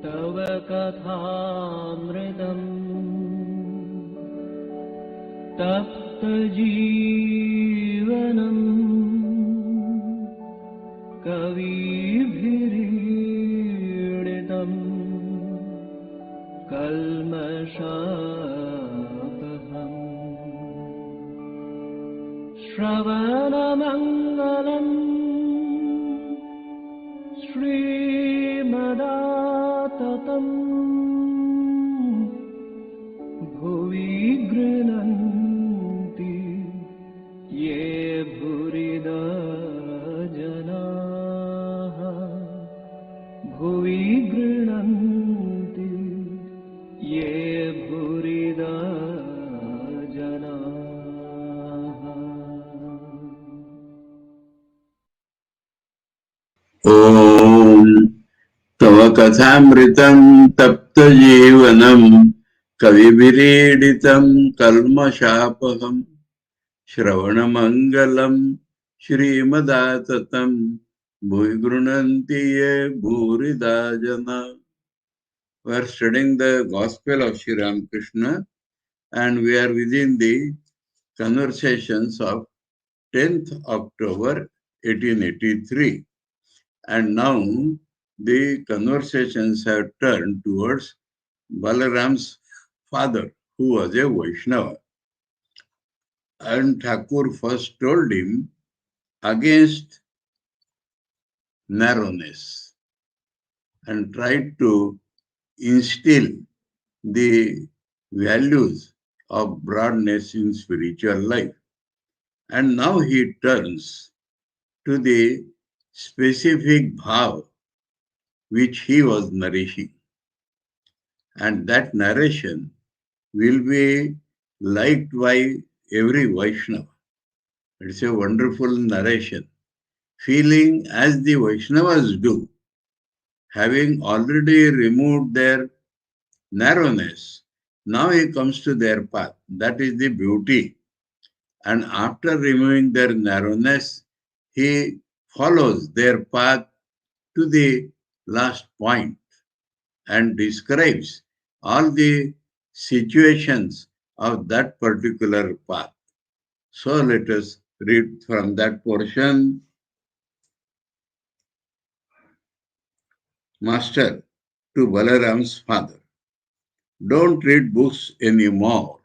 तव कथामृतम् तप्तजीवनम् कविभिरीडितम् कल्मषापहम् श्रवणमङ्गलम् श्रीमदाततम् भुवि गृह्णन्ति ये भूरिदा जनाः भुवि गृह्णन्ति ये भूरिदा जनाः। ॐ तव कथामृतं तप्तजीवनं कविभिरीडितं कल्मषापहं श्रवणमङ्गलं श्रीमदाततं भुवि गृह्णन्ति ये भूरिदा जना. We are studying the Gospel of Sri Ramakrishna, and we are within the conversations of 10th October 1883. And now the conversations have turned towards Balaram's father, who was a Vaishnava. And Thakur first told him against narrowness and tried to instill the values of broadness in spiritual life. And now he turns to the specific bhav which he was nourishing. And that narration will be liked by every Vaishnava. It's a wonderful narration. Feeling as the Vaishnavas do, having already removed their narrowness, now he comes to their path. That is the beauty. And after removing their narrowness, he follows their path to the last point and describes all the situations of that particular path. So let us read from that portion. Master to Balaram's father, don't read books anymore.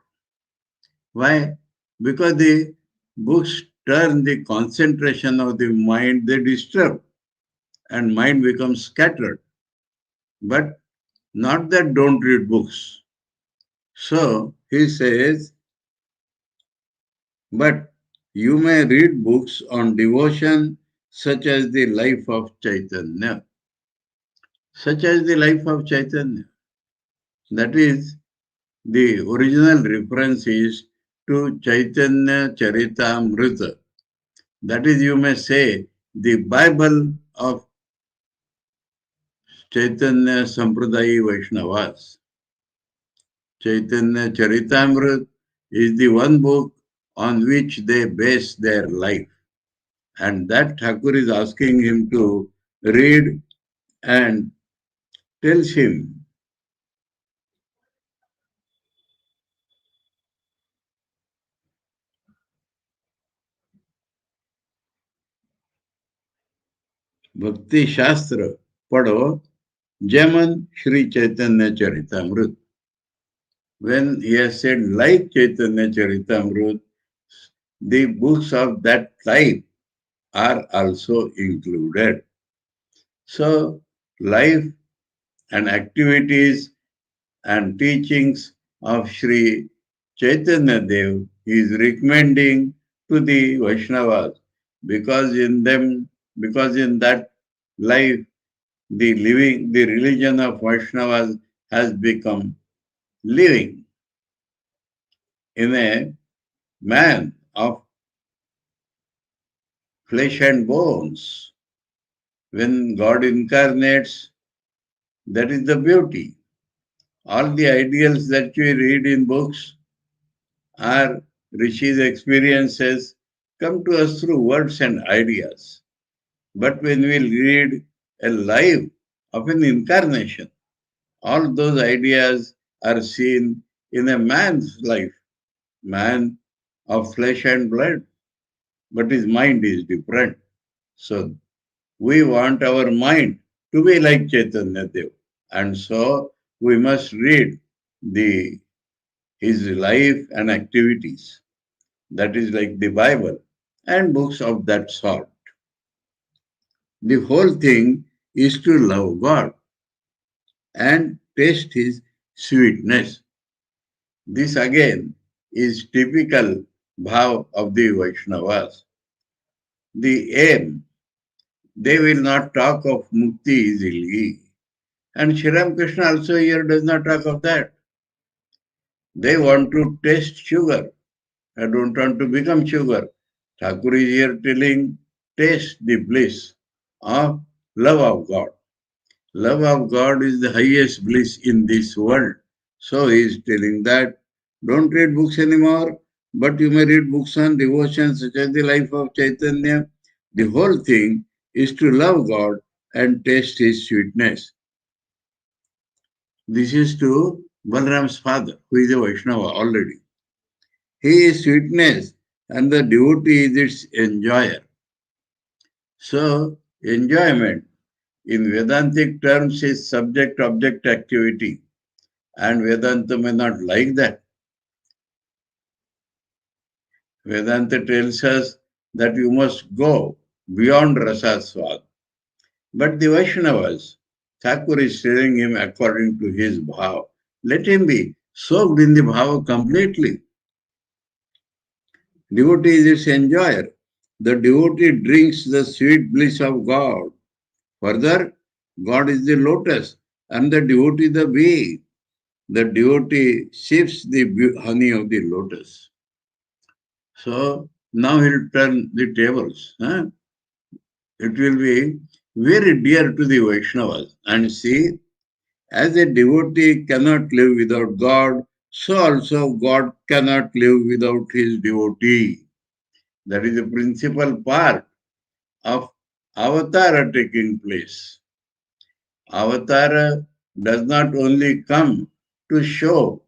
Why? Because the books turn the concentration of the mind, they disturb, and mind becomes scattered. But not that don't read books. So he says, but you may read books on devotion such as the life of Chaitanya. Such as the life of Chaitanya. That is, the original reference is to Chaitanya Charitamrita. That is, you may say, the Bible of Chaitanya Sampradayi Vaishnavas. Chaitanya Charitamrita is the one book on which they base their life. And that Thakur is asking him to read and tells him, Bhakti Shastra padho Jaman Sri Chaitanya Charitamrita. When he has said like Chaitanya Charitamrita, the books of that type are also included. So life and activities and teachings of Sri Chaitanya Dev is recommending to the Vaishnavas because in that life the religion of Vaishnavas has become living in a man of flesh and bones. When God incarnates, that is the beauty. All the ideals that we read in books are Rishi's experiences come to us through words and ideas. But when we read a life of an incarnation, All those ideas are seen in a man's life, man of flesh and blood, but his mind is different. So we want our mind to be like Chaitanya Dev. And so we must read the his life and activities. That is like the Bible and books of that sort. The whole thing is to love God and taste his sweetness. This again is typical bhav of the Vaishnavas. The aim, they will not talk of mukti easily. And Sri Ramakrishna also here does not talk of that. They want to taste sugar. I don't want to become sugar. Thakur is here telling, taste the bliss of love of God. Love of God is the highest bliss in this world. So he is telling that don't read books anymore, but you may read books on devotion such as the life of Chaitanya. The whole thing is to love God and taste his sweetness. This is to Balram's father, who is a Vaishnava already. He is sweetness and the devotee is its enjoyer. So, enjoyment in Vedantic terms is subject-object activity, and Vedanta may not like that. Vedanta tells us that you must go beyond rasaswad. But the Vaishnavas, Thakur is telling him according to his bhav. Let him be soaked in the bhav completely. Devotee is its enjoyer. The devotee drinks the sweet bliss of God. Further, God is the lotus and the devotee the bee. The devotee sips the honey of the lotus. So now he'll turn the tables. It will be very dear to the Vaishnavas. And see, as a devotee cannot live without God, so also God cannot live without his devotee. That is the principal part of avatara taking place. Avatara does not only come to show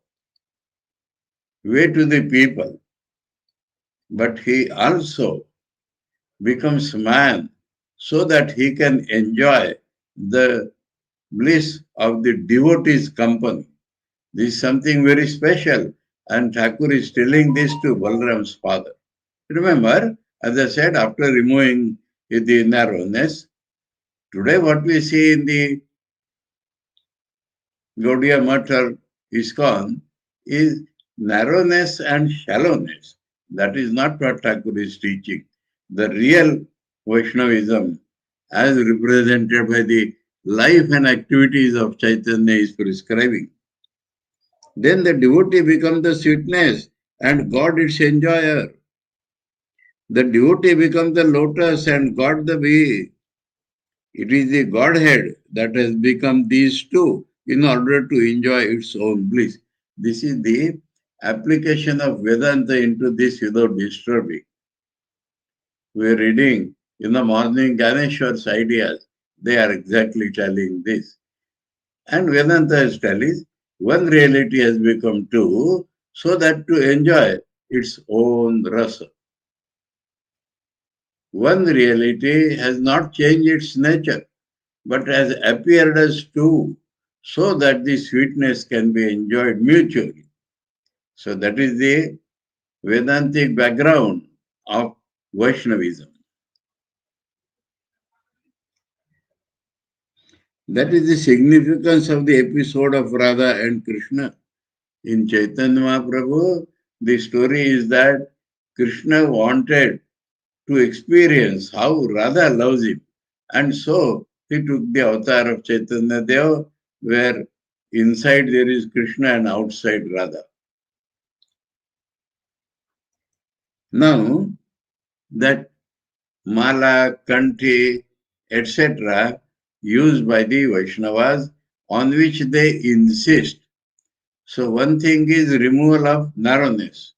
way to the people, but he also becomes man so that he can enjoy the bliss of the devotee's company. This is something very special, and Thakur is telling this to Balram's father. Remember, as I said, after removing the narrowness, today what we see in the Gaudiya Math or ISKCON is narrowness and shallowness. That is not what Thakur is teaching. The real Vaishnavism, as represented by the life and activities of Chaitanya, is prescribing. Then the devotee becomes the sweetness and God its enjoyer. The devotee becomes the lotus and God the bee. It is the Godhead that has become these two in order to enjoy its own bliss. This is the application of Vedanta into this without disturbing. We are reading in the morning Ganeshwar's ideas. They are exactly telling this. And Vedanta is telling one reality has become two so that to enjoy its own rasa. One reality has not changed its nature, but has appeared as two, so that the sweetness can be enjoyed mutually. So that is the Vedantic background of Vaishnavism. That is the significance of the episode of Radha and Krishna. In Chaitanya Mahaprabhu, the story is that Krishna wanted to experience how Radha loves him. And so he took the avatar of Chaitanya Deva, where inside there is Krishna and outside Radha. Now, that mala, kanti, etc., used by the Vaishnavas, on which they insist. So, one thing is removal of narrowness.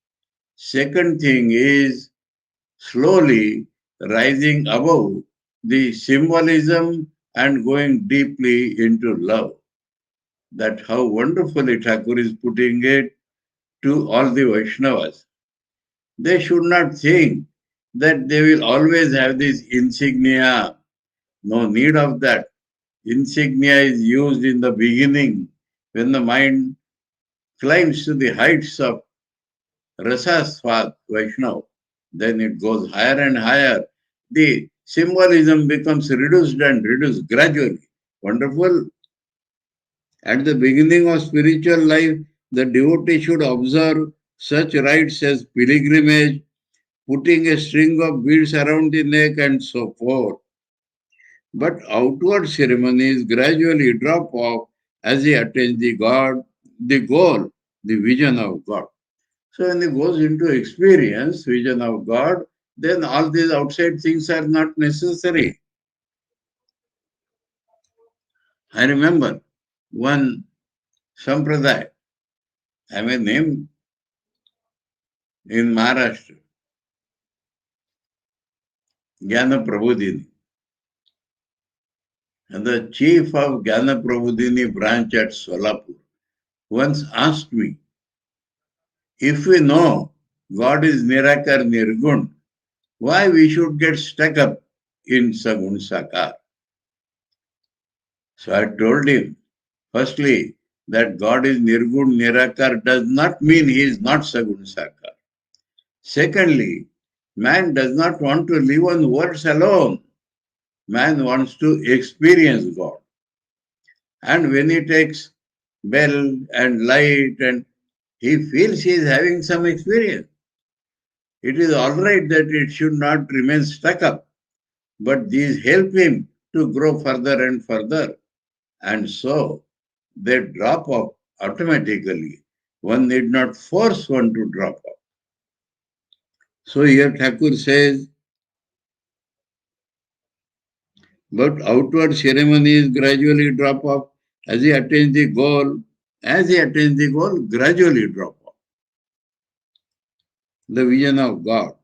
Second thing is slowly rising above the symbolism and going deeply into love. that how wonderfully Thakur is putting it to all the Vaishnavas. They should not think that they will always have this insignia. No need of that. Insignia is used in the beginning when the mind climbs to the heights of Rasaswad Vaishnav. Then it goes higher and higher. The symbolism becomes reduced and reduced gradually. Wonderful. At the beginning of spiritual life, the devotee should observe such rites as pilgrimage, putting a string of beads around the neck, and so forth. But outward ceremonies gradually drop off as he attains the goal, the vision of God. So when he goes into experience, vision of God, then all these outside things are not necessary. I remember one sampradaya, I may name in Maharashtra, Jnana Prabodhini. And the chief of Jnana Prabodhini branch at Solapur once asked me, if we know God is Nirakar Nirgun, why we should get stuck up in Sagun Sakar? So I told him, firstly, that God is Nirgun Nirakar does not mean he is not Sagun Sakar. Secondly, man does not want to live on words alone. Man wants to experience God. And when he takes bell and light and he feels he is having some experience, it is all right that it should not remain stuck up. But these help him to grow further and further. And so they drop off automatically. One need not force one to drop off. So here Thakur says, but outward ceremonies gradually drop off as he attains the goal. As he attains the goal, gradually drop off. The vision of God.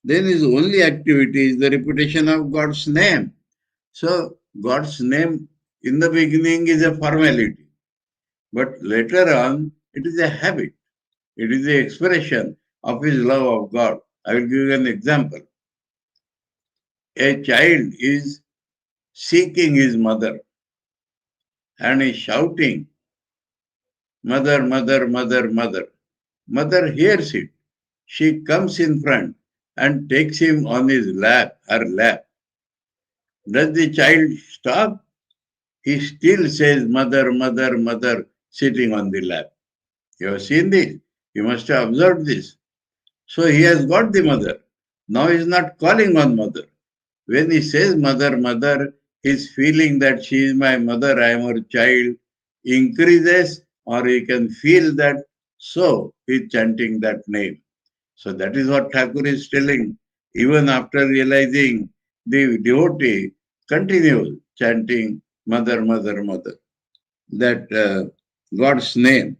Then his only activity is the repetition of God's name. So God's name in the beginning is a formality, but later on it is a habit. It is the expression of his love of God. I will give you an example. A child is seeking his mother and is shouting, mother, mother, mother, mother. Mother hears it. She comes in front and takes him on his lap, her lap. Does the child stop? He still says, mother, mother, mother, sitting on the lap. You have seen this. You must have observed this. So he has got the mother. Now he is not calling on mother. When he says mother, mother, his feeling that she is my mother, I am her child, increases, or he can feel that, so he is chanting that name. So that is what Thakur is telling. Even after realizing, the devotee continues chanting mother, mother, mother. That God's name.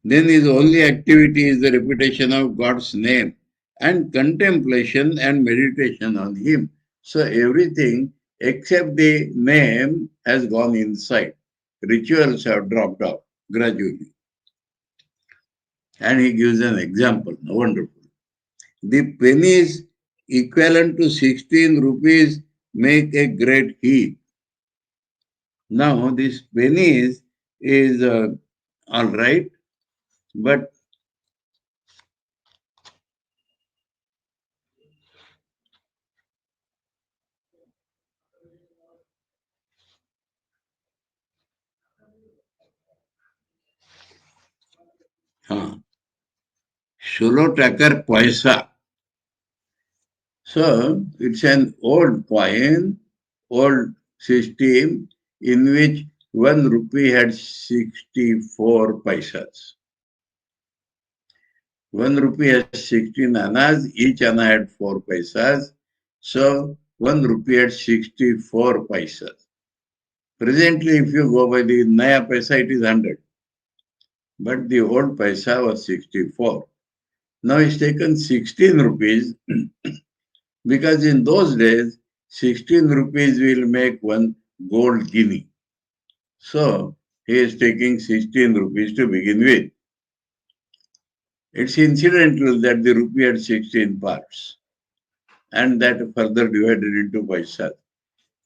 Then his only activity is the repetition of God's name and contemplation and meditation on him. So everything except the name has gone inside. Rituals have dropped off gradually. And he gives an example. Wonderful. The pennies equivalent to 16 rupees make a great heap. Now this pennies is all right, but ষোলো টাকার পয়সা. So it's an old coin, old system in which 1 rupee had 64 paisas. 1 rupee has 16 annas, each anna had 4 paisas. So 1 rupee had 64 paisas. Presently, if you go by the Naya paisa, it is 100. But the old paisa was 64. Now it's taken 16 rupees because in those days, 16 rupees will make one gold guinea. So he is taking 16 rupees to begin with. It's incidental that the rupee had 16 parts and that further divided into paisas.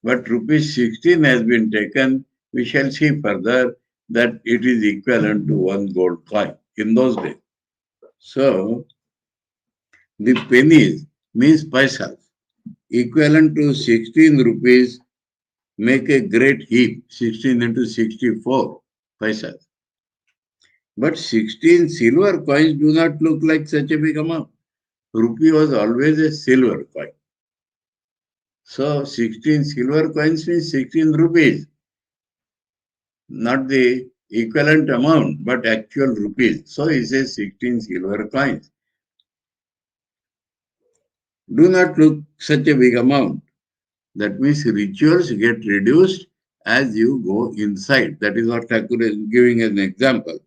But rupees 16 has been taken. We shall see further that it is equivalent to one gold coin in those days. So the pennies means paisas equivalent to 16 rupees make a great heap, 16 into 64 paisas. But 16 silver coins do not look like such a big amount. Rupee was always a silver coin. So 16 silver coins means 16 rupees, not the equivalent amount, but actual rupees. So he says 16 silver coins. Do not look such a big amount. That means rituals get reduced as you go inside. That is what Thakur is giving as an example.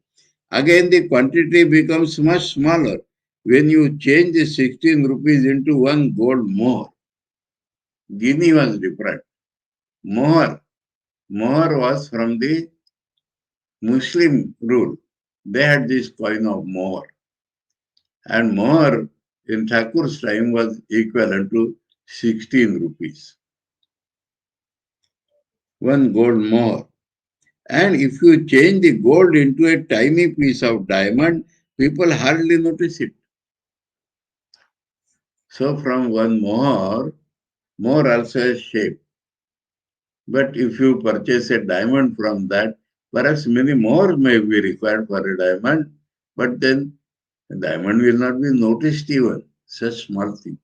Again, the quantity becomes much smaller when you change the 16 rupees into one gold more. Guinea was different. More was from the Muslim rule. They had this coin of more. And more in Thakur's time was equivalent to 16 rupees. One gold more. And if you change the gold into a tiny piece of diamond, people hardly notice it. So from one more also has shape. But if you purchase a diamond from that, perhaps many more may be required for a diamond, but then a diamond will not be noticed even, such small thing.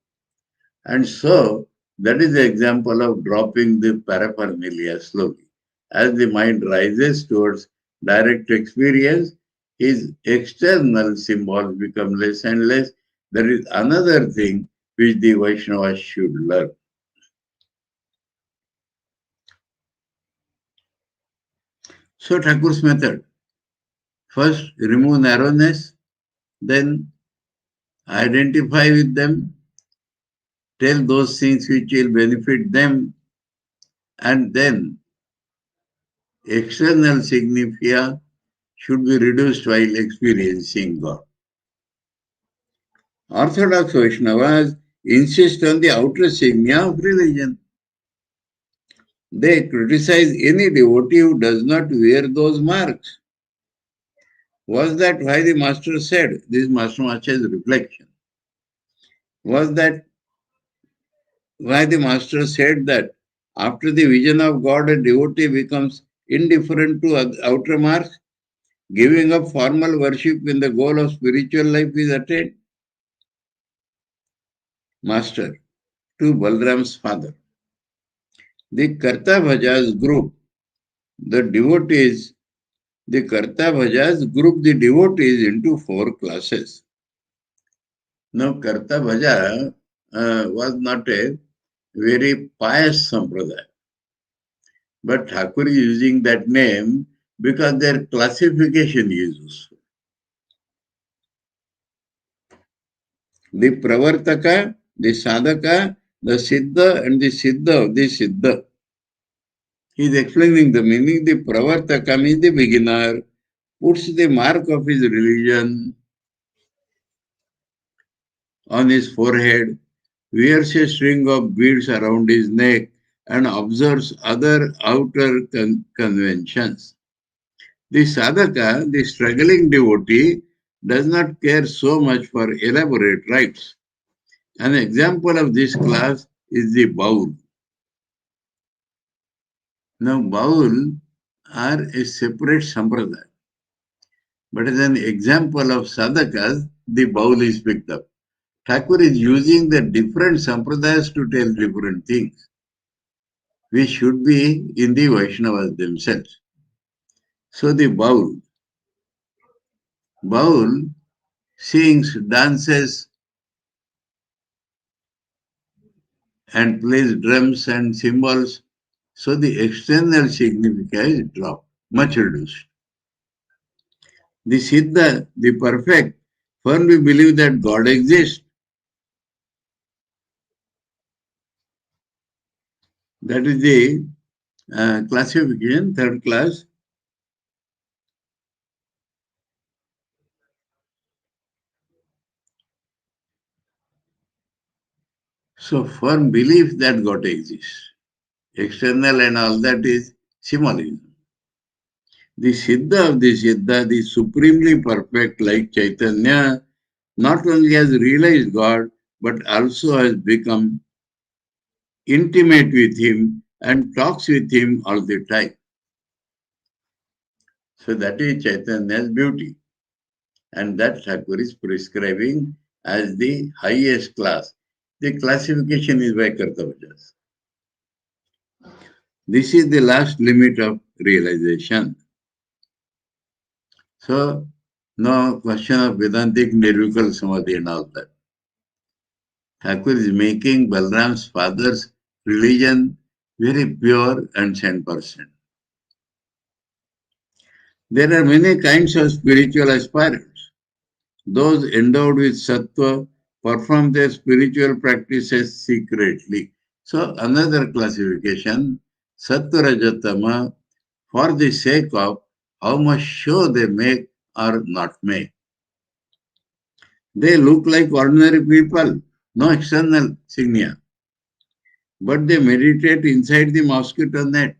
And so that is the example of dropping the paraphernalia slowly. As the mind rises towards direct experience, his external symbols become less and less. There is another thing which the Vaishnavas should learn. So Thakur's method. First, remove narrowness, then identify with them, tell those things which will benefit them, and then external significa should be reduced while experiencing God. Orthodox Vaishnavas insist on the outer signa of religion. They criticize any devotee who does not wear those marks. Was that why the master said, this Master Macha's reflection, was that why the master said that after the vision of God, a devotee becomes indifferent to outer marks, giving up formal worship when the goal of spiritual life is attained? Master, to Balram's father. The Karta Bhajas group, the devotees, the Karta Bhajas group the devotees into 4 classes. Now, Karta Bhaja was not a very pious sampradaya. But Thakur is using that name because their classification is useful. The Pravartaka, the Sadhaka, the Siddha, and the Siddha of the Siddha. He is explaining the meaning. The Pravartaka means the beginner, puts the mark of his religion on his forehead, wears a string of beads around his neck, and observes other outer conventions. The sadhaka, the struggling devotee, does not care so much for elaborate rites. An example of this class is the baul. Now, baul are a separate sampradaya. But as an example of sadhakas, the baul is picked up. Thakur is using the different sampradayas to tell different things, which should be in the Vaishnavas themselves. So the baul sings, dances, and plays drums and cymbals. So the external significance is dropped, much reduced. The Siddha, the perfect, firmly believe that God exists. That is the classification, 3rd class. So firm belief that God exists. External and all that is symbolism. The Siddha of the Siddha, the supremely perfect like Chaitanya, not only has realized God, but also has become intimate with Him and talks with Him all the time. So that is Chaitanya's beauty. And that Thakur is prescribing as the highest class. The classification is by Kartavajas. This is the last limit of realization. So, no question of Vedantic Nirvikal Samadhi and all that. Thakur is making Balram's father's religion very pure and 100%. There are many kinds of spiritual aspirants. Those endowed with sattva perform their spiritual practices secretly. So another classification, sattva rajatama, for the sake of how much show they make or not make. They look like ordinary people, no external signia. But they meditate inside the mosquito net.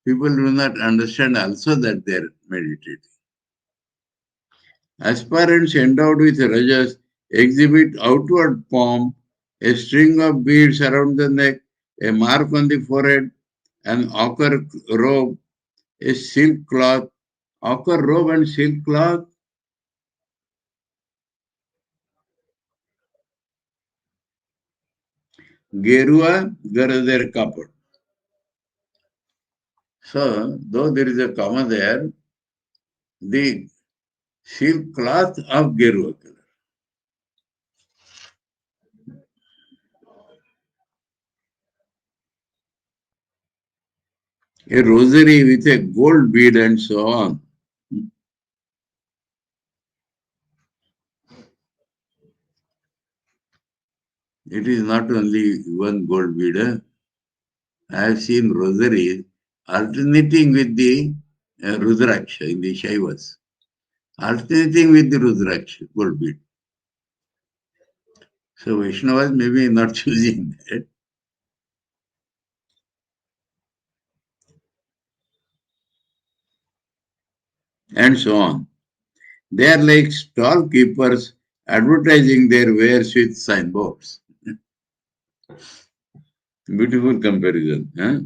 People do not understand also that they are meditating. Aspirants endowed with rajas exhibit outward pomp, a string of beads around the neck, a mark on the forehead, an ochre robe, a silk cloth, ochre robe and silk cloth. Gerua Garader Kapad. So, though there is a comma there, the silk cloth of Gerua color. A rosary with a gold bead and so on. It is not only one gold bead. I have seen rosaries alternating with the Rudraksha in the Shaivas. Alternating with the Rudraksha, gold bead. So Vaishnavas maybe not choosing that. And so on. They are like stall keepers advertising their wares with signboards. Beautiful comparison. Huh?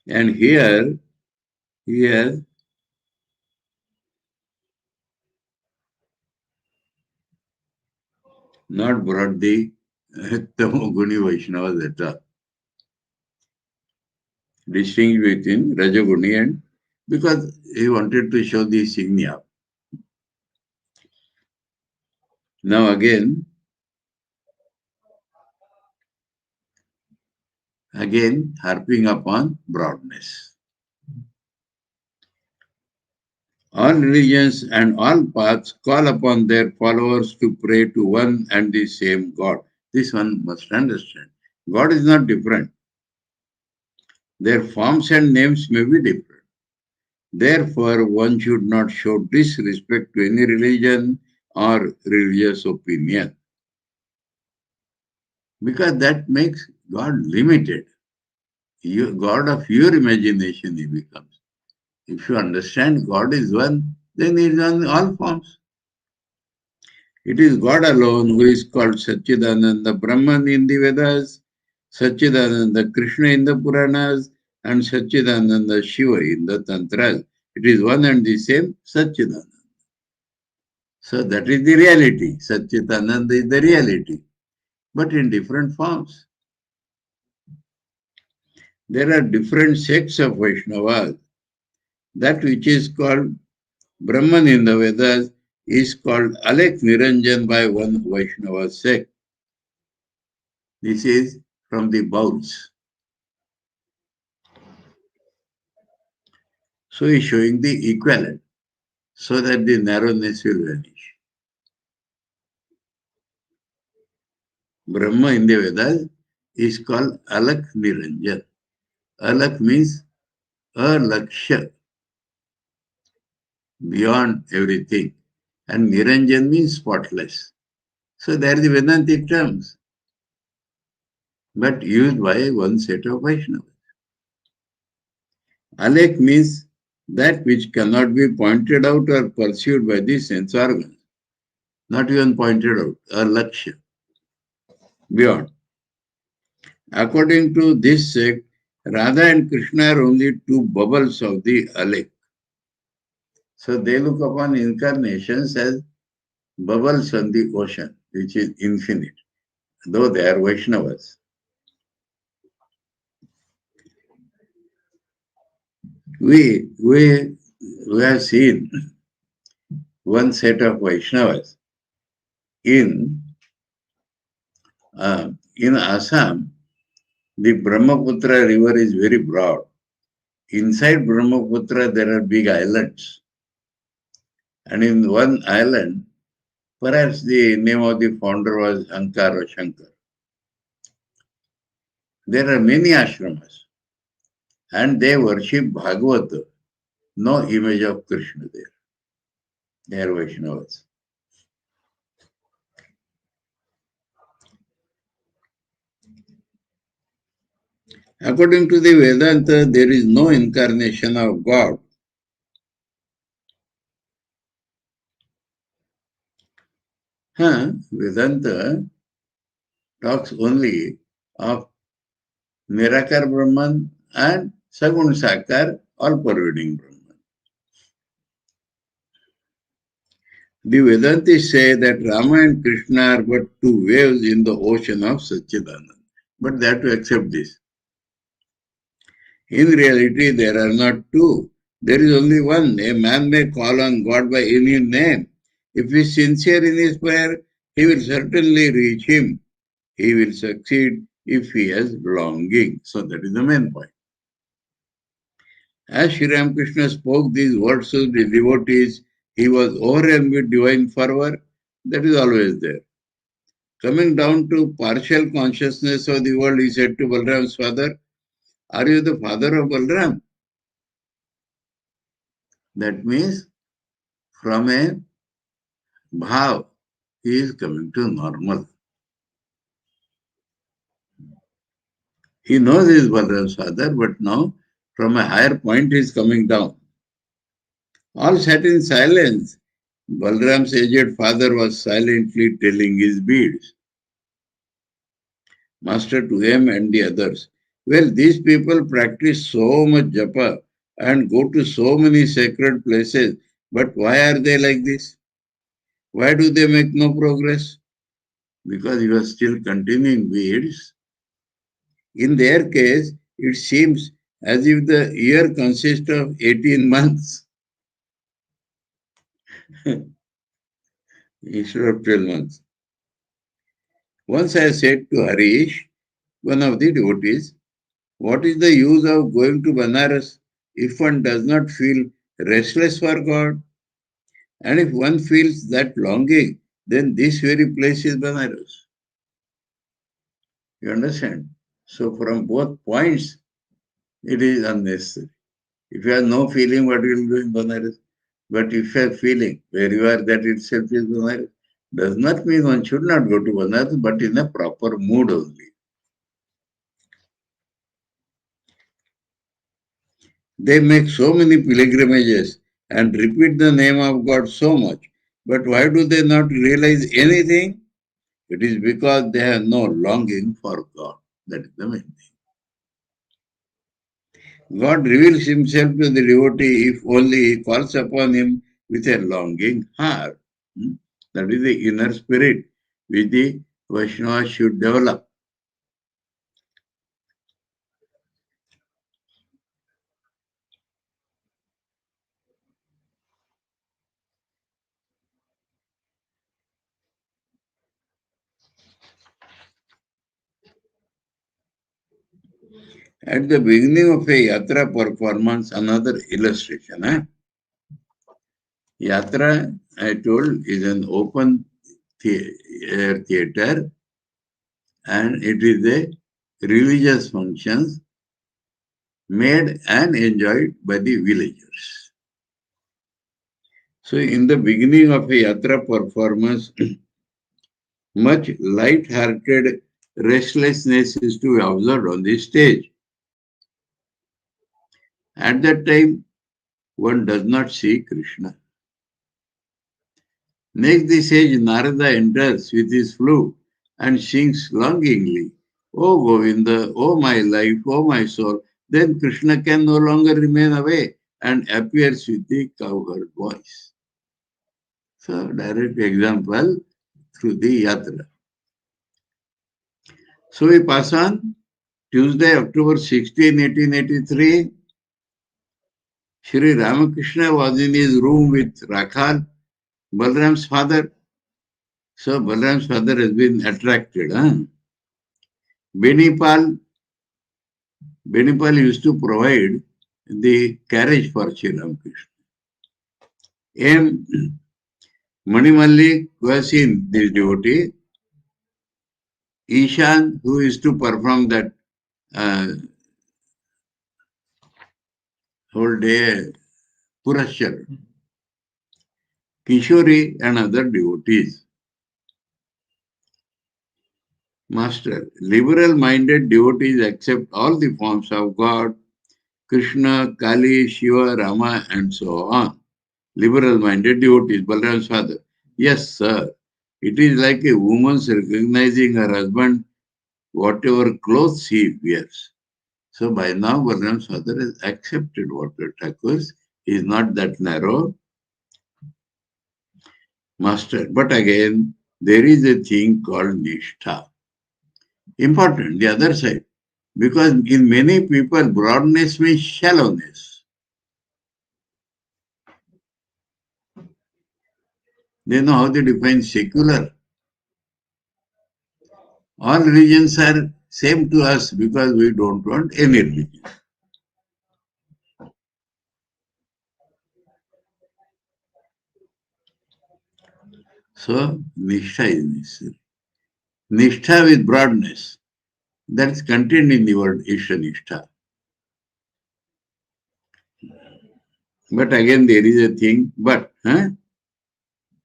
And here, he has not brought the Tamoguni Vaishnavas at all. Distinguish between Rajaguni and because he wanted to show the signia. Now again harping upon broadness. All religions and all paths call upon their followers to pray to one and the same God. This one must understand. God is not different. Their forms and names may be different. Therefore, one should not show disrespect to any religion or religious opinion. Because that makes God limited. God of your imagination he becomes. If you understand God is one, then he is on all forms. It is God alone who is called Satchidananda Brahman in the Vedas, Satchidananda Krishna in the Puranas, and Satchidananda Shiva in the Tantras. It is one and the same Satchidananda. So that is the reality. Satchidananda is the reality, but in different forms. There are different sects of Vaishnavas. That which is called Brahman in the Vedas is called Alek Niranjan by one Vaishnava sect. This is from the bowls. So he is showing the equivalent so that the narrowness will vanish. Brahma in the Vedas is called Alak Niranjan. Alak means a laksha, beyond everything. and Niranjan means spotless. So they are the Vedantic terms, but used by one set of Vaishnavas. Alek means that which cannot be pointed out or pursued by the sense organs, not even pointed out, or lakshya, beyond. According to this sect, Radha and Krishna are only two bubbles of the Alek. So they look upon incarnations as bubbles on the ocean, which is infinite, though they are Vaishnavas. We have seen one set of Vaishnavas in Assam. The Brahmaputra river is very broad. Inside Brahmaputra, there are big islands. And in one island, perhaps the name of the founder was Ankar or Shankar. There are many ashramas and they worship Bhagavata. No image of Krishna there. They are Vaishnavas. According to the Vedanta, there is no incarnation of God. Vedanta talks only of Nirakar Brahman and Sagun Sakar, all-pervading Brahman. The Vedantists say that Rama and Krishna are but two waves in the ocean of Satchidananda. But they have to accept this. In reality, there are not two. There is only one. A man may call on God by any name. If he is sincere in his prayer, he will certainly reach him. He will succeed if he has longing. So that is the main point. As Sri Ramakrishna spoke these words to the devotees, he was overwhelmed with divine fervor. That is always there. Coming down to partial consciousness of the world, he said to Balram's father, "Are you the father of Balram?" That means from a bhav, he is coming to normal. He knows he is Balram's father, but now from a higher point he is coming down. All sat in silence. Balram's aged father was silently telling his beads. Master to him and the others, "Well, these people practice so much japa and go to so many sacred places, but why are they like this? Why do they make no progress?" Because he was still continuing beads. In their case, it seems as if the year consists of 18 months instead of 12 months. Once I said to Harish, one of the devotees, "What is the use of going to Banaras if one does not feel restless for God? And if one feels that longing, then this very place is Banaras." You understand? So from both points, it is unnecessary. If you have no feeling, what you will do in Banaras? But if you have feeling, where you are, that itself is Banaras. Does not mean one should not go to Banaras, but in a proper mood only. They make so many pilgrimages and repeat the name of God so much. But why do they not realize anything? It is because they have no longing for God. That is the main thing. God reveals himself to the devotee if only he calls upon him with a longing heart. That is the inner spirit which the Vaishnava should develop. At the beginning of a yatra performance, another illustration. Yatra, I told, is an open air theater and it is a religious function made and enjoyed by the villagers. So in the beginning of a yatra performance, much light-hearted restlessness is to be observed on the stage. At that time, one does not see Krishna. Next, the sage Narada enters with his flute and sings longingly, "O Govinda, O my life, O my soul." Then Krishna can no longer remain away and appears with the cowherd voice. So, direct example through the yatra. So, we pass on. Tuesday, October 16, 1883, Sri Ramakrishna was in his room with Rakhal, Balram's father. So, Balram's father has been attracted. Benipal used to provide the carriage for Sri Ramakrishna. M. Manimalli was in this devotee. Ishan, who used to perform that whole day Purashar. Kishori and other devotees. Master, liberal-minded devotees accept all the forms of God, Krishna, Kali, Shiva, Rama, and so on. Liberal-minded devotees, Balram's father. Yes, sir. It is like a woman's recognizing her husband, whatever clothes he wears. So by now, Balram's father has accepted what the Thakur's. He is not that narrow. Master. But again, there is a thing called Nishtha. Important, the other side. Because in many people, broadness means shallowness. They know how they define secular. All religions are same to us because we don't want any religion. So, Nishtha is necessary. Nishtha with broadness. That is contained in the word Ishtanishtha. But again, there is a thing,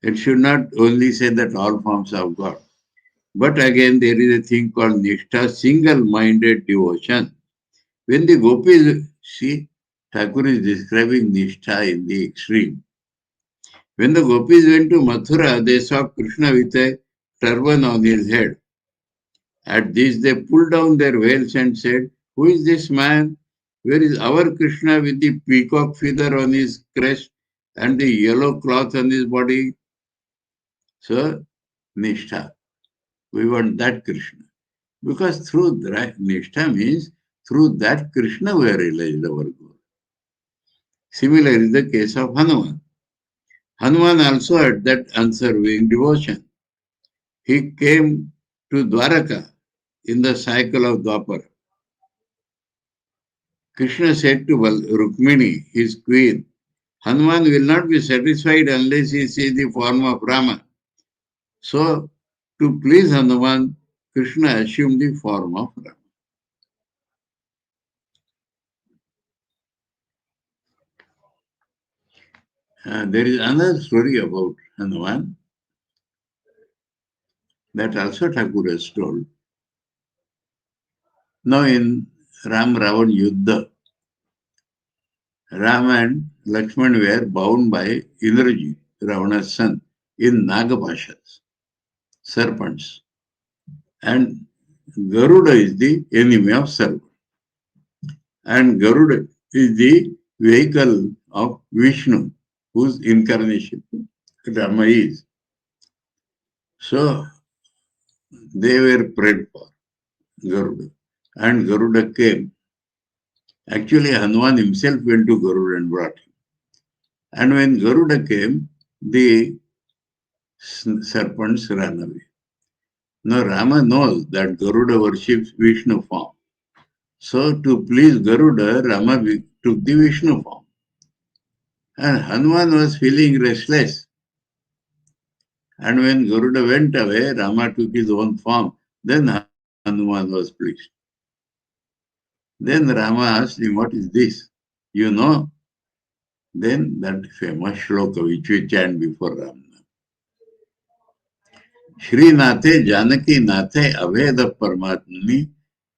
it should not only say that all forms of God. But again, there is a thing called Nishtha, single-minded devotion. When the gopis, see, Thakur is describing Nishtha in the extreme. When the gopis went to Mathura, they saw Krishna with a turban on his head. At this, they pulled down their veils and said, "Who is this man? Where is our Krishna with the peacock feather on his crest and the yellow cloth on his body?" So, Nishtha. We want that Krishna. Because through that, Nishtha means through that Krishna we have realized our goal. Similar is the case of Hanuman. Hanuman also had that unswerving devotion. He came to Dwaraka in the cycle of Dwapara. Krishna said to Rukmini, his queen, "Hanuman will not be satisfied unless he sees the form of Rama." So, to please Hanuman, Krishna assumed the form of Rama. There is another story about Hanuman that also Thakur has told. Now in Ram Ravan Yuddha, Ram and Lakshman were bound by Indrajit, Ravana's son, in Nagapashas, serpents. And Garuda is the enemy of serpent. And Garuda is the vehicle of Vishnu, whose incarnation Rama is. So they were prayed for, Garuda. And Garuda came. Actually, Hanuman himself went to Garuda and brought him. And when Garuda came, the serpents ran away. Now Rama knows that Garuda worships Vishnu form. So to please Garuda, Rama took the Vishnu form. And Hanuman was feeling restless. And when Garuda went away, Rama took his own form. Then Hanuman was pleased. Then Rama asked him, "What is this?" "You know, Then that famous shloka which we chant before Ram. Shri Nathe Janaki Nathe Aveda Paramatmani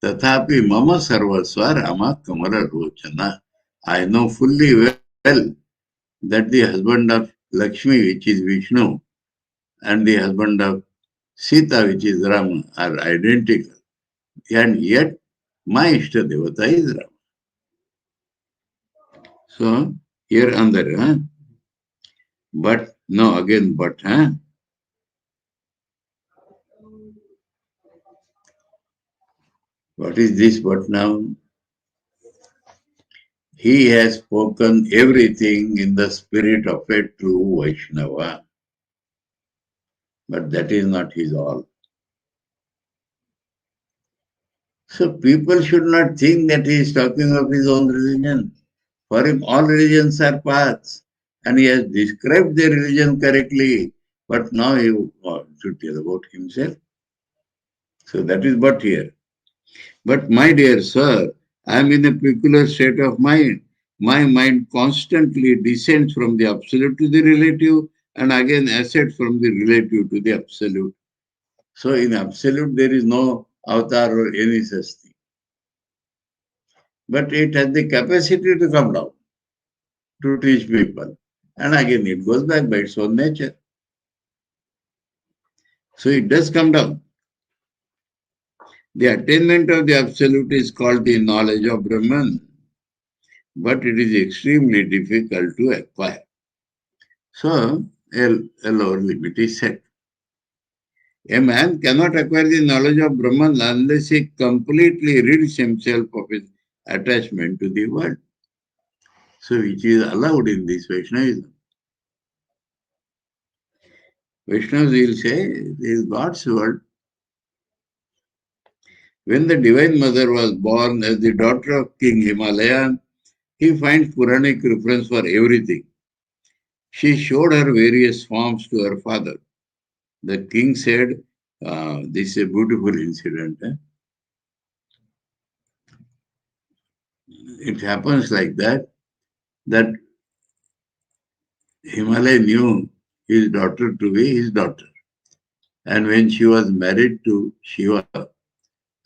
Tathapi Mama Sarvasva Rama Kamara Rochana. I know fully well that the husband of Lakshmi, which is Vishnu, and the husband of Sita, which is Rama, are identical. And yet, my Ishta Devata is Rama. So, here under, but, no, again, but, what is this but now? He has spoken everything in the spirit of a true Vaishnava. But that is not his all. So people should not think that he is talking of his own religion. For him, all religions are paths. And he has described the religion correctly. But now he should tell about himself. So that is but here. But my dear sir, I am in a peculiar state of mind. My mind constantly descends from the absolute to the relative and again ascends from the relative to the absolute. So in absolute, there is no avatar or any such thing. But it has the capacity to come down to teach people. And again, it goes back by its own nature. So it does come down. The attainment of the absolute is called the knowledge of Brahman, but it is extremely difficult to acquire. So, a lower limit is set. A man cannot acquire the knowledge of Brahman unless he completely rids himself of his attachment to the world. So, which is allowed in this Vaishnavism. Vaishnavas will say, this is God's world. When the Divine Mother was born as the daughter of King Himalaya, he finds Puranic reference for everything. She showed her various forms to her father. The king said, this is a beautiful incident. It happens like that Himalaya knew his daughter to be his daughter. And when she was married to Shiva,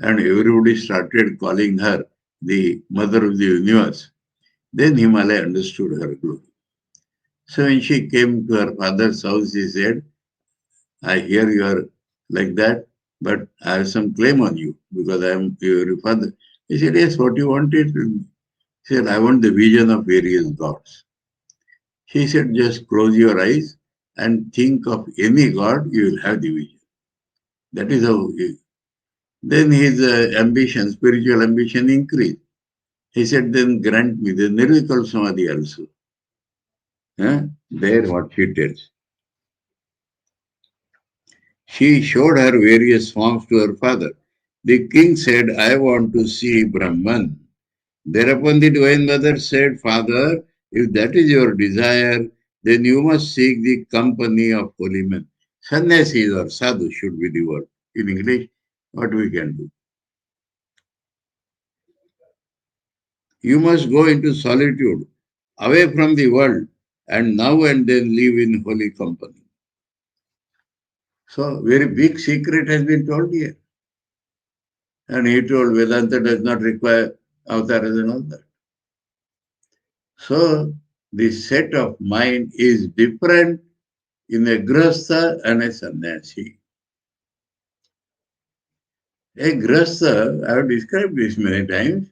and everybody started calling her the mother of the universe, then Himalaya understood her glory. So when she came to her father's house, he said, I hear you are like that, but I have some claim on you because I am your father. He said, yes, what you wanted? He said, I want the vision of various gods. He said, just close your eyes and think of any god, you will have the vision. That is how then his ambition, spiritual ambition increased. He said, then grant me the Nirvikal Samadhi also. There what she tells. She showed her various forms to her father. The king said, I want to see Brahman. Thereupon the Divine Mother said, Father, if that is your desire, then you must seek the company of holy men. Sannyasis or sadhu should be the word. In English, what we can do. You must go into solitude, away from the world, and now and then live in holy company. So, very big secret has been told here. And he told Vedanta does not require avatars and all that. So, the set of mind is different in a grahastha and a sannyasi. A grahastha, I have described this many times,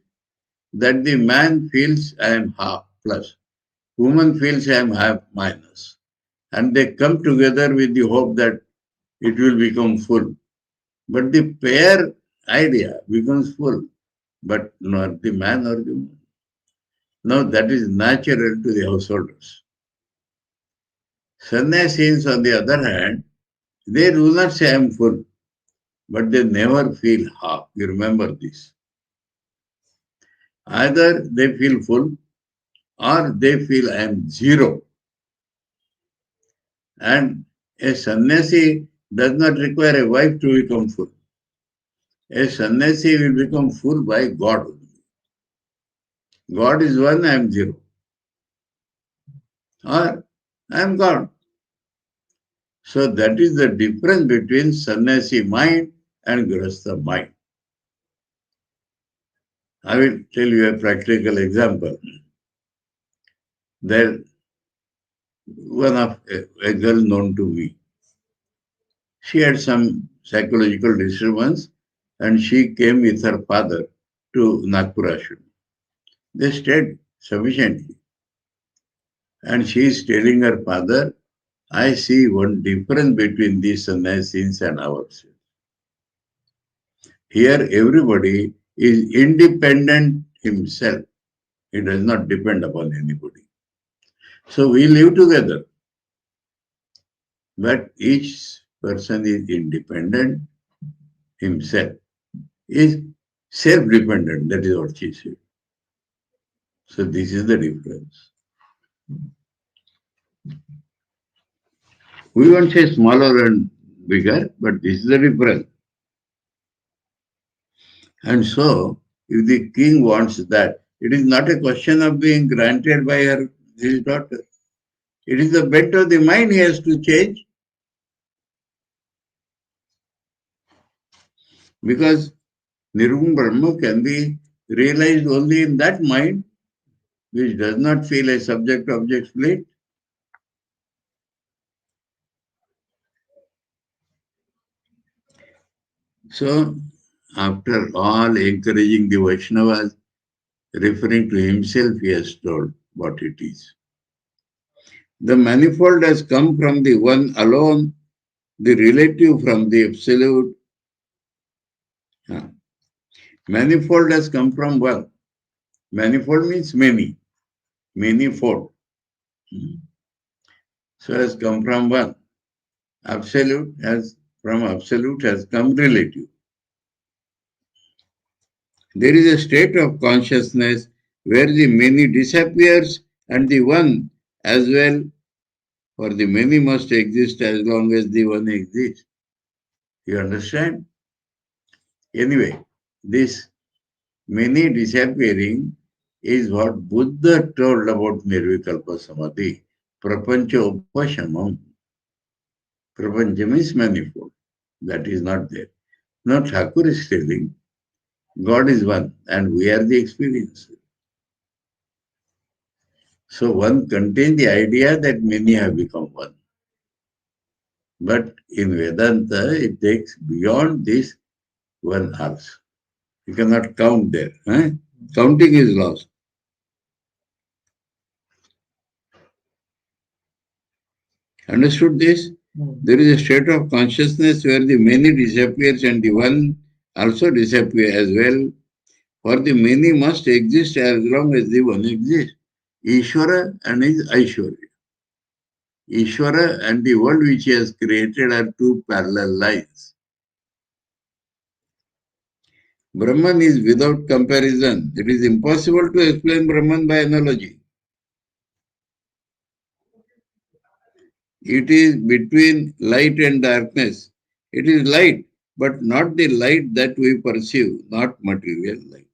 that the man feels I am half plus, woman feels I am half minus. And they come together with the hope that it will become full. But the pair idea becomes full, but not the man or the woman. Now that is natural to the householders. Sannyasis, on the other hand, they do not say I am full, but they never feel half. You remember this. Either they feel full or they feel I am zero. And a sannyasi does not require a wife to become full. A sannyasi will become full by God only. God is one, I am zero. or I am God. So that is the difference between sannyasi mind and grahastha mind. I will tell you a practical example. There, one of a girl known to me, she had some psychological disturbance and she came with her father to Nagpur Ashrama. They stayed sufficiently. And she is telling her father, I see one difference between these sannyasis and ourselves. Here, everybody is independent himself. He does not depend upon anybody. So we live together, but each person is independent himself, is self-dependent. That is what she said. So this is the difference. We won't say smaller and bigger, but this is the difference. And so, if the king wants that, it is not a question of being granted by his daughter. It is the bent of the mind he has to change. Because Nirguna Brahma can be realized only in that mind which does not feel a subject-object split. So, after all encouraging the Vaishnavas, referring to himself, he has told what it is. The manifold has come from the one alone, the relative from the absolute. Manifold has come from one. Manifold means many, manyfold. So has come from one. Absolute has come relative. There is a state of consciousness where the many disappears and the one as well, for the many must exist as long as the one exists. You understand? Anyway, this many disappearing is what Buddha told about Nirvikalpa Samadhi. Prapancha upashamam. Prapancha means manifold. That is not there. Now Thakur is telling God is one and we are the experiencer. So one contains the idea that many have become one. But in Vedanta, it takes beyond this one also. You cannot count there. Counting is lost. Understood this? There is a state of consciousness where the many disappears and the one also disappears as well. For the many must exist as long as the one exists. Ishvara and his Aishwarya. Ishvara and the world which he has created are two parallel lines. Brahman is without comparison. It is impossible to explain Brahman by analogy. It is between light and darkness. It is light, but not the light that we perceive, not material light.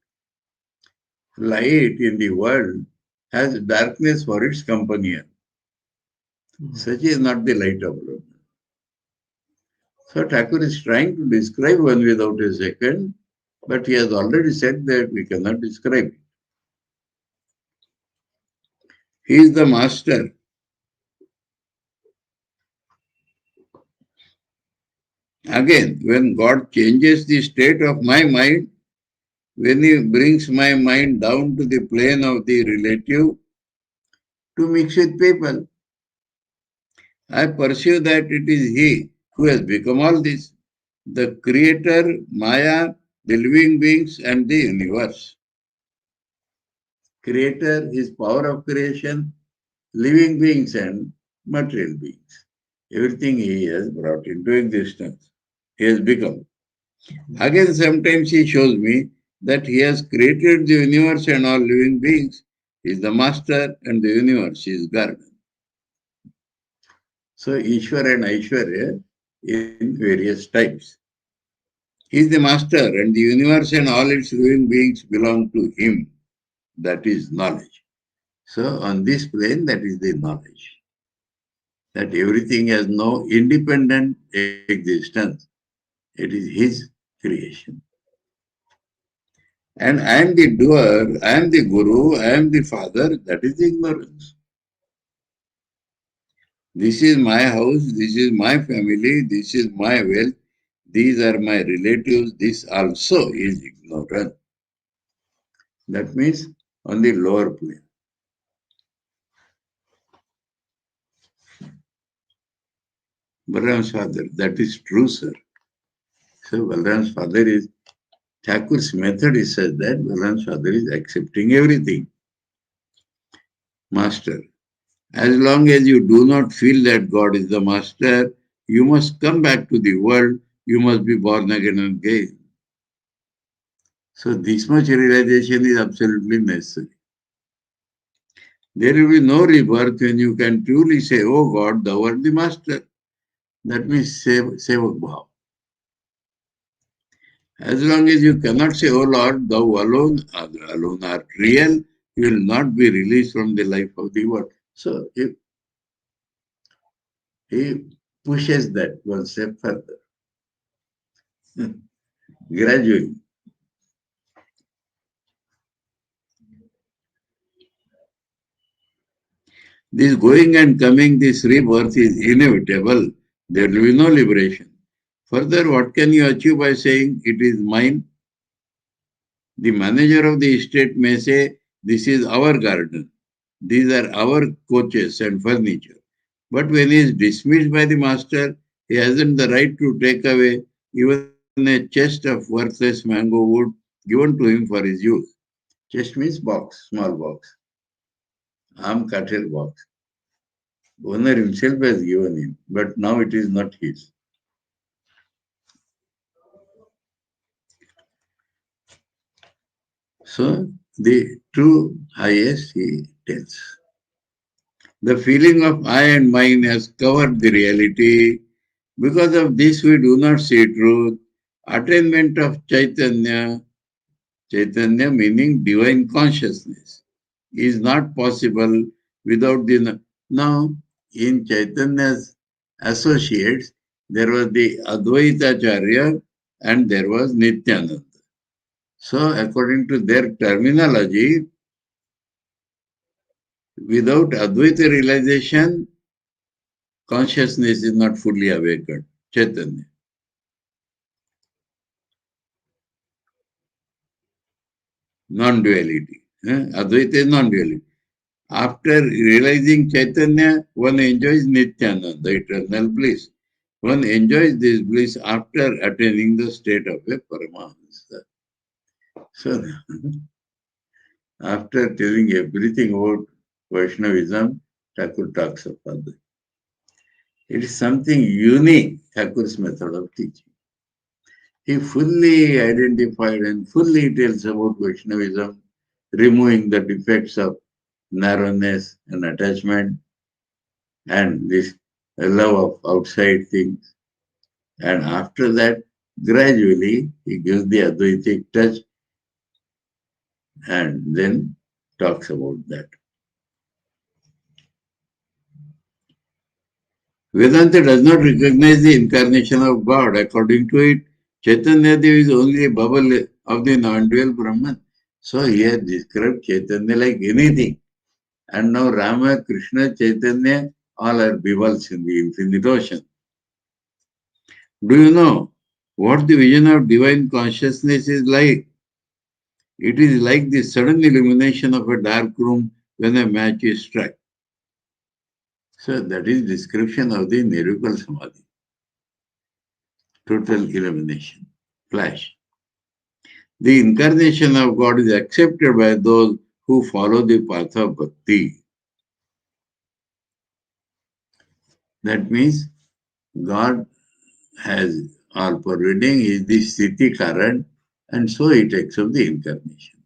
Light in the world has darkness for its companion. Such is not the light of Brahman. So Thakur is trying to describe one without a second, but he has already said that we cannot describe it. He is the master. Again, when God changes the state of my mind, when he brings my mind down to the plane of the relative to mix with people, I perceive that it is he who has become all this, the creator, Maya, the living beings and the universe. Creator is power of creation, living beings and material beings. Everything he has brought into existence. He has become. Again, sometimes he shows me that he has created the universe and all living beings. He is the master and the universe is garden. So Ishvara and Aishwarya in various types. He is the master and the universe and all its living beings belong to him. That is knowledge. So on this plane, that is the knowledge. That everything has no independent existence. It is his creation. And I am the doer, I am the guru, I am the father, that is ignorance. This is my house, this is my family, this is my wealth, these are my relatives, this also is ignorance. That means on the lower plane. Balaram's father, that is true, sir. So Balaram's father is, Thakur's method is such that Balaram's father is accepting everything. Master. As long as you do not feel that God is the master, you must come back to the world, you must be born again and again. So this much realization is absolutely necessary. There will be no rebirth when you can truly say, oh God, thou art the master. That means Sevak Bhav. As long as you cannot say, oh Lord, thou alone art real, you will not be released from the life of the world. So he pushes that one step further. Gradually. This going and coming, this rebirth is inevitable. There will be no liberation. Further, what can you achieve by saying it is mine? The manager of the estate may say, this is our garden. These are our coaches and furniture. But when he is dismissed by the master, he hasn't the right to take away even a chest of worthless mango wood given to him for his use. Chest means box, small box. Am cattle box. Owner himself has given him, but now it is not his. So the true highest, he tells. The feeling of I and mine has covered the reality. Because of this, we do not see truth. Attainment of Chaitanya, Chaitanya meaning divine consciousness, is not possible without the. Now, in Chaitanya's associates, there was the Advaita Acharya and there was Nityananda. So, according to their terminology, without Advaita realization, consciousness is not fully awakened. Chaitanya. Non-duality. Advaita is non-duality. After realizing Chaitanya, one enjoys Nityananda, the eternal bliss. One enjoys this bliss after attaining the state of a Paramahansa. So, after telling everything about Vaishnavism, Thakur talks of Advaita. It is something unique, Thakur's method of teaching. He fully identified and fully tells about Vaishnavism, removing the defects of narrowness and attachment and this love of outside things. And after that, gradually, he gives the Advaitic touch and then talks about that. Vedanta does not recognize the incarnation of God. According to it, Chaitanya Dev is only a bubble of the non-dual Brahman. So he has described Chaitanya like anything. And now Rama, Krishna, Chaitanya, all are bubbles in the infinite ocean. Do you know what the vision of divine consciousness is like? It is like the sudden illumination of a dark room when a match is struck. So that is description of the Nirvikal Samadhi. Total illumination, flash. The incarnation of God is accepted by those who follow the path of bhakti. That means God has all pervading, is the Sthiti Karan, and so he takes up the incarnation.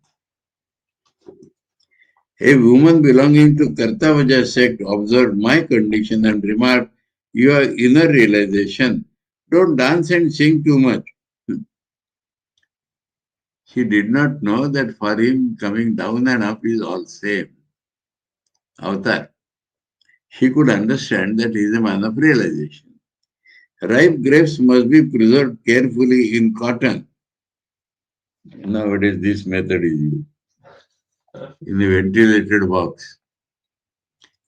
A woman belonging to Kartavaja sect observed my condition and remarked, your inner realization, don't dance and sing too much. She did not know that for him coming down and up is all same. avatar, he could understand that he is a man of realization. Ripe grapes must be preserved carefully in cotton. Nowadays, this method is used in a ventilated box.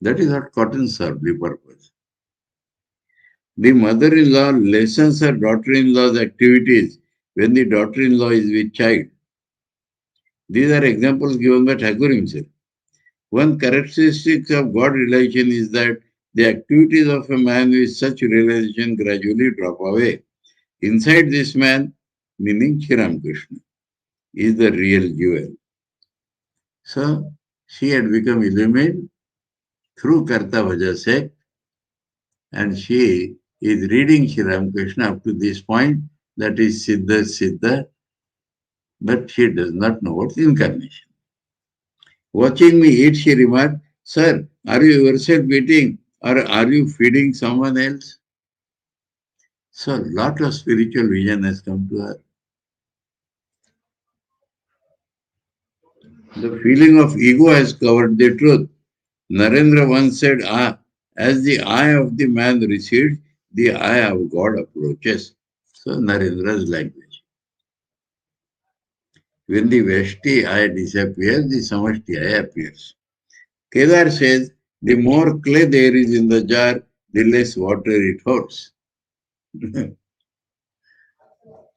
That is what cotton serves the purpose. The mother-in-law lessens her daughter-in-law's activities when the daughter-in-law is with child. These are examples given by Thakur himself. One characteristic of God realization is that the activities of a man with such realization gradually drop away. Inside this man, meaning Sri Ramakrishna, is the real jewel. So, she had become illumined through Karta Bhaja sect, and she is reading Sri Ramakrishna up to this point, that is Siddha Siddha, but she does not know what's incarnation. Watching me eat, she remarked, "Sir, are you yourself eating or are you feeding someone else?" So, a lot of spiritual vision has come to her. The feeling of ego has covered the truth. Narendra once said, as the eye of the man recedes, the eye of God approaches. So, Narendra's language. When the Veshti eye disappears, the Samashti eye appears. Kedar says, the more clay there is in the jar, the less water it holds.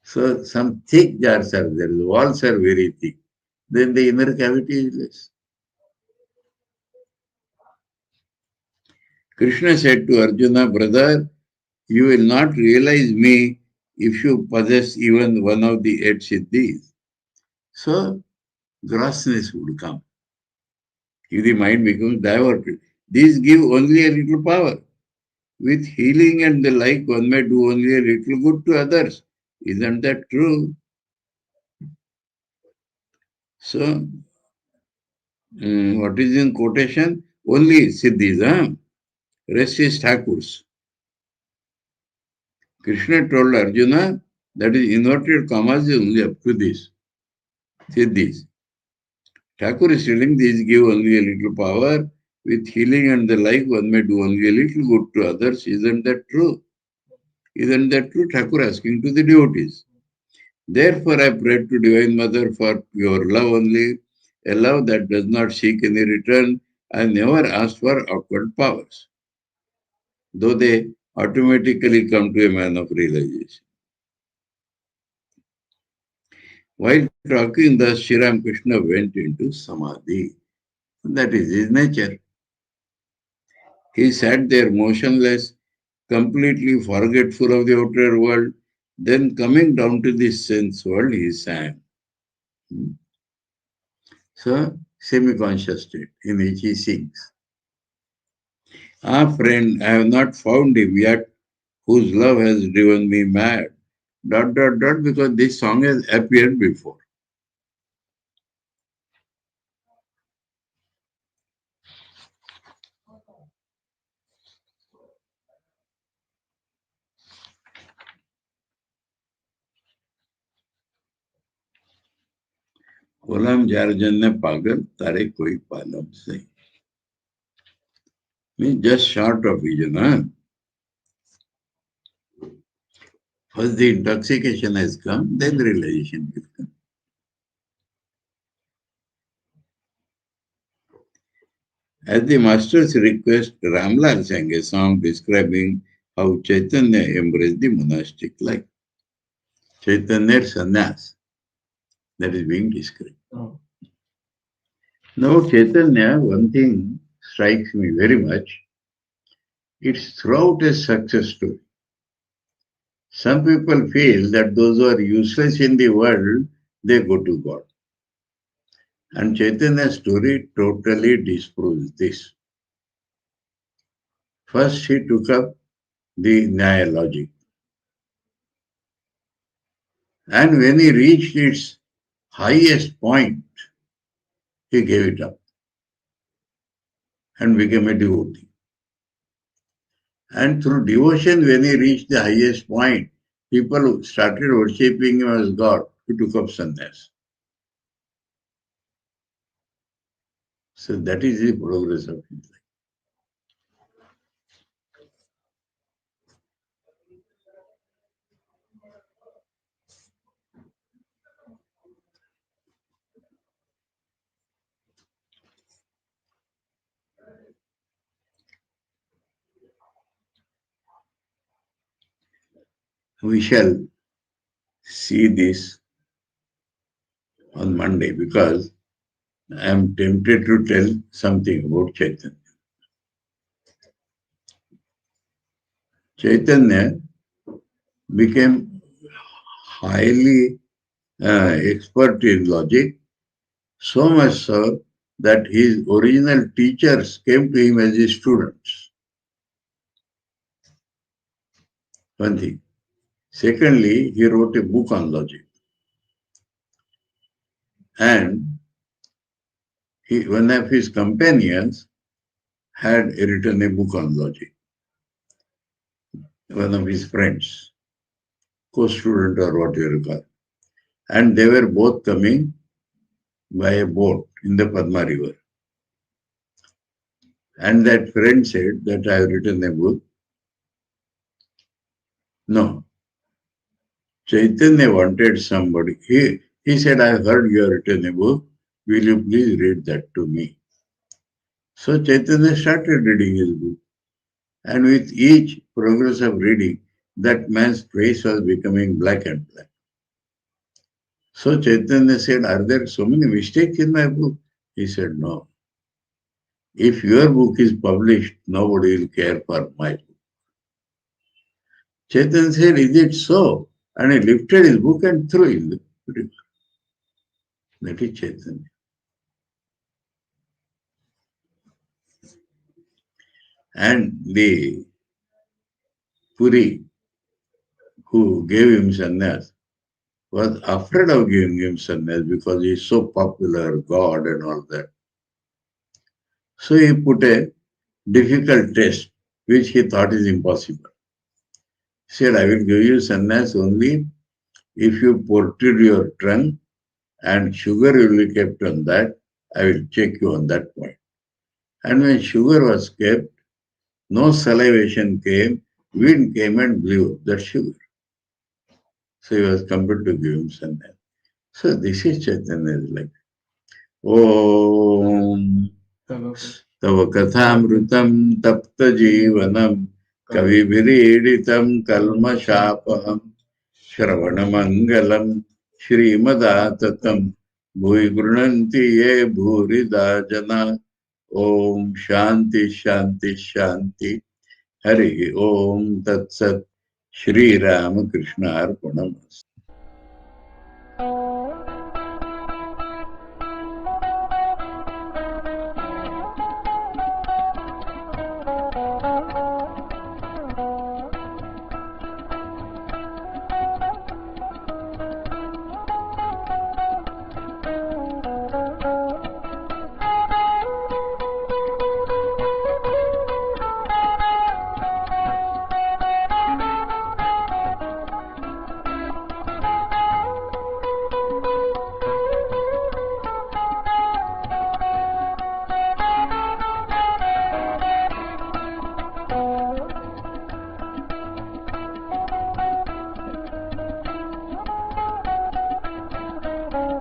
So, some thick jars are there, the walls are very thick. Then the inner cavity is less. Krishna said to Arjuna, brother, you will not realize me if you possess even one of the 8 siddhis. So, grossness would come. If the mind becomes diverted, these give only a little power. With healing and the like, one may do only a little good to others. Isn't that true? So, what is in quotation? Only siddhis, huh? Rest is Thakur's. Krishna told Arjuna that is inverted commas is only up to this. Siddhis. Thakur is telling these give only a little power. With healing and the like, one may do only a little good to others. Isn't that true? Isn't that true? Thakur asking to the devotees. Therefore, I prayed to Divine Mother for pure love only, a love that does not seek any return. I never asked for outward powers, though they automatically come to a man of realization. While talking thus, Sri Ramakrishna went into Samadhi. That is his nature. He sat there motionless, completely forgetful of the outer world. Then coming down to the sense world, he sang. So, semi-conscious state in which he sings. Ah, friend, I have not found him yet, whose love has driven me mad. ... Because this song has appeared before. Kolam जारजन ने पागल तारे कोई पालम से. Means just short of vision, huh? First the intoxication has come, then realization will come. At the master's request, Ramlal sang a song describing how Chaitanya embraced the monastic life. Chaitanya sannyas, that is being described. Oh. Now, Chaitanya, one thing strikes me very much. It's throughout a success story. Some people feel that those who are useless in the world, they go to God. And Chaitanya's story totally disproves this. First, he took up the Nyaya logic. And when he reached its highest point, he gave it up and became a devotee. And through devotion, when he reached the highest point, people started worshipping him as God. He took up sannyas. So that is the progress of his life. We shall see this on Monday because I am tempted to tell something about Chaitanya. Chaitanya became highly expert in logic, so much so that his original teachers came to him as his students. One thing. Secondly, he wrote a book on logic. And one of his companions had written a book on logic. One of his friends, co-student or whatever you call it. And they were both coming by a boat in the Padma River. And that friend said that I have written a book. No. Chaitanya wanted somebody. He said, I heard you have written a book. Will you please read that to me? So Chaitanya started reading his book. And with each progress of reading, that man's face was becoming black and black. So Chaitanya said, are there so many mistakes in my book? He said, no. If your book is published, nobody will care for my book. Chaitanya said, is it so? And he lifted his book and threw it in the river. That is Chaitanya. And the Puri who gave him sannyas was afraid of giving him sannyas because he is so popular, God and all that. So he put a difficult test which he thought is impossible. He said, I will give you sannyas only if you portray your trunk and sugar will be kept on that. I will check you on that point. And when sugar was kept, no salivation came, wind came and blew that sugar. So he was compelled to give him sannyas. So this is Chaitanya's life. Om Tava Kathāmritam Tapta Jivanam Kavibhiriditam Kalmashapaham Shravanamangalam Shrimadaatatam Bhui Grunanti Ye Bhurida Jana. Om Shanti Shanti Shanti. Hari Om Tat Sat. Sri Ramakrishna Arpanam.